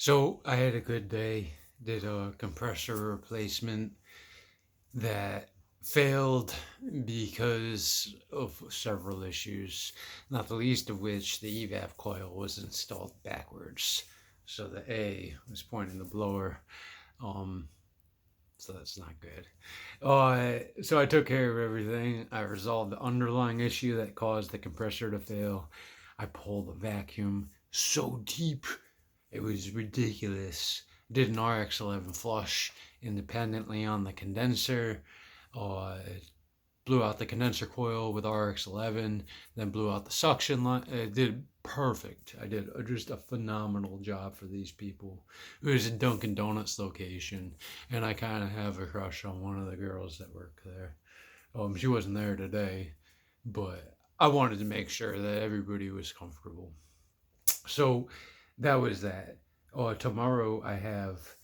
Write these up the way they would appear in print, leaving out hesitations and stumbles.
So I had a good day. Did a compressor replacement that failed because of several issues, not the least of which the evap coil was installed backwards. So the A was pointing the blower. Um, so that's not good. So I took care of everything. I resolved the underlying issue that caused the compressor to fail. I pulled the vacuum so deep it was ridiculous. Did an RX-11 flush independently on the condenser. Blew out the condenser coil with RX-11, then blew out the suction line. It did perfect. I did just a phenomenal job for these people. It was a Dunkin' Donuts location, and I kind of have a crush on one of the girls that work there. She wasn't there today, but I wanted to make sure that everybody was comfortable. So that was that. Tomorrow I have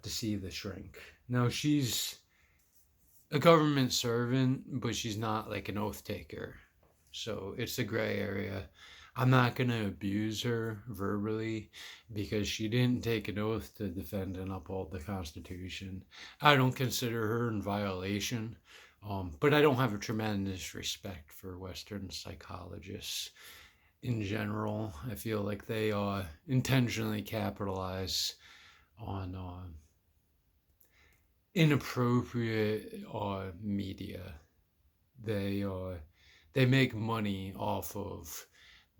to see the shrink. Now she's a government servant, but she's not like an oath taker. So it's a gray area. I'm not going to abuse her verbally because she didn't take an oath to defend and uphold the Constitution. I don't consider her in violation, but I don't have a tremendous respect for Western psychologists in general. I feel like they intentionally capitalize on inappropriate media. They they make money off of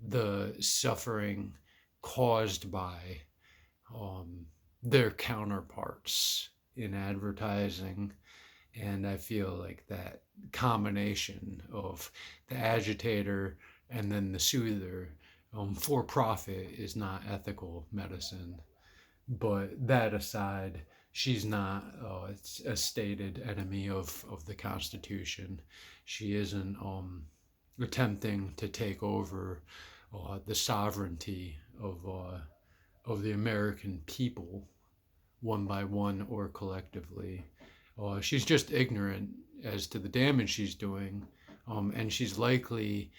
the suffering caused by their counterparts in advertising. And I feel like that combination of the agitator and then the soother for profit is not ethical medicine. But that aside, she's not a stated enemy of the Constitution. She isn't attempting to take over the sovereignty of the American people one by one or collectively. She's just ignorant as to the damage she's doing, and she's likely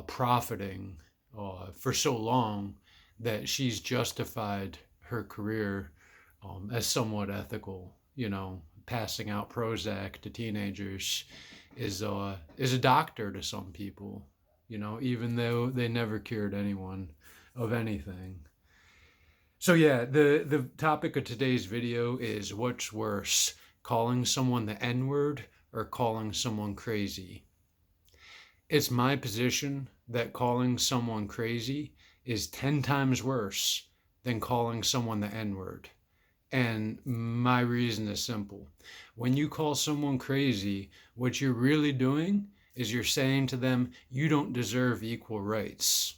profiting for so long that she's justified her career as somewhat ethical. You know, passing out Prozac to teenagers is a doctor to some people. You know, even though they never cured anyone of anything. So yeah, the topic of today's video is what's worse, calling someone the N-word or calling someone crazy. It's my position that calling someone crazy is 10 times worse than calling someone the N-word. And my reason is simple. When you call someone crazy, what you're really doing is you're saying to them, you don't deserve equal rights.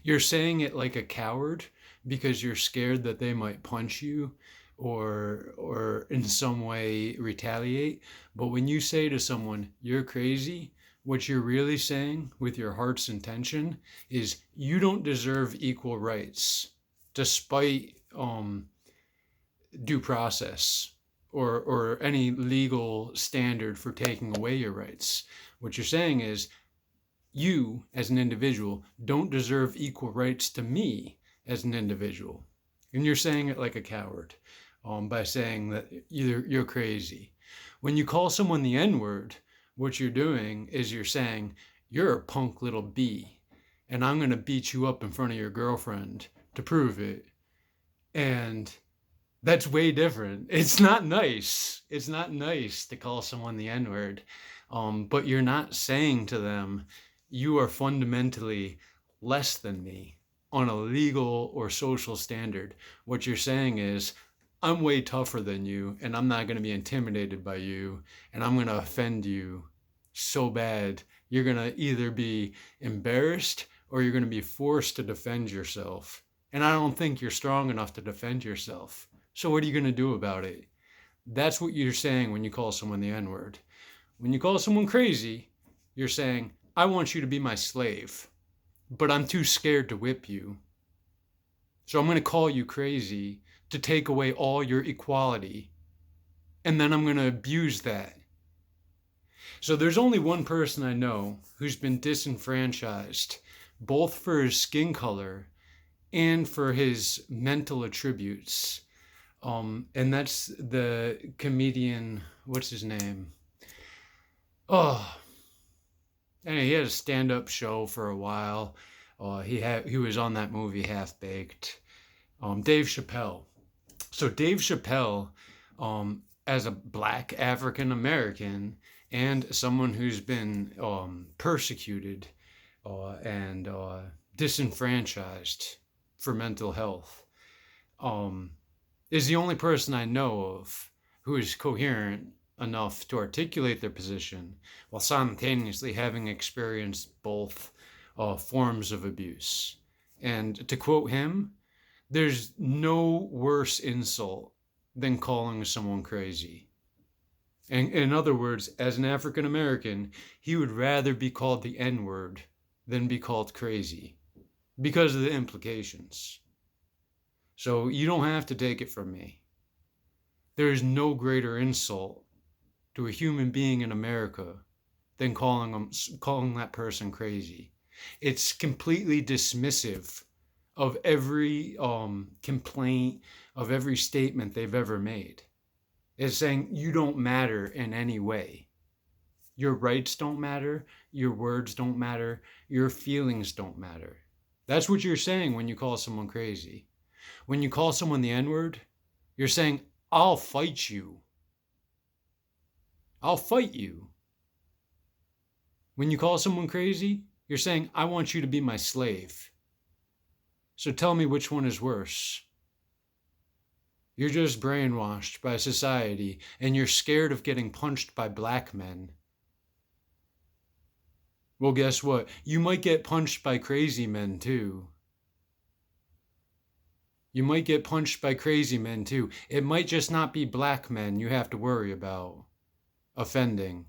You're saying it like a coward because you're scared that they might punch you or in some way retaliate. But when you say to someone, you're crazy, what you're really saying with your heart's intention is you don't deserve equal rights despite due process or any legal standard for taking away your rights. What you're saying is you as an individual don't deserve equal rights to me as an individual. And you're saying it like a coward by saying that either you're crazy. When you call someone the N-word, what you're doing is you're saying you're a punk little B and I'm going to beat you up in front of your girlfriend to prove it. And that's way different. It's not nice. It's not nice to call someone the N-word. But you're not saying to them, you are fundamentally less than me on a legal or social standard. What you're saying is, I'm way tougher than you, and I'm not going to be intimidated by you, and I'm going to offend you so bad, you're going to either be embarrassed or you're going to be forced to defend yourself. And I don't think you're strong enough to defend yourself. So what are you going to do about it? That's what you're saying when you call someone the N-word. When you call someone crazy, you're saying, I want you to be my slave, but I'm too scared to whip you. So I'm going to call you crazy to take away all your equality. And then I'm going to abuse that. So there's only one person I know who's been disenfranchised, both for his skin color and for his mental attributes. And that's the comedian, what's his name? Oh, and he had a stand-up show for a while. He was on that movie Half Baked. Dave Chappelle. So Dave Chappelle, as a black African American and someone who's been persecuted and disenfranchised for mental health, um, is the only person I know of who is coherent enough to articulate their position while simultaneously having experienced both forms of abuse. And to quote him, there's no worse insult than calling someone crazy. And in other words, as an African American, he would rather be called the N word than be called crazy because of the implications. So you don't have to take it from me. There is no greater insult to a human being in America than calling that person crazy. It's completely dismissive of every complaint, of every statement they've ever made. It's saying you don't matter in any way. Your rights don't matter, your words don't matter, your feelings don't matter. That's what you're saying when you call someone crazy. When you call someone the N-word, you're saying, I'll fight you. I'll fight you. When you call someone crazy, you're saying, I want you to be my slave. So tell me which one is worse. You're just brainwashed by society and you're scared of getting punched by black men. Well, guess what? You might get punched by crazy men too. You might get punched by crazy men too. It might just not be black men you have to worry about offending.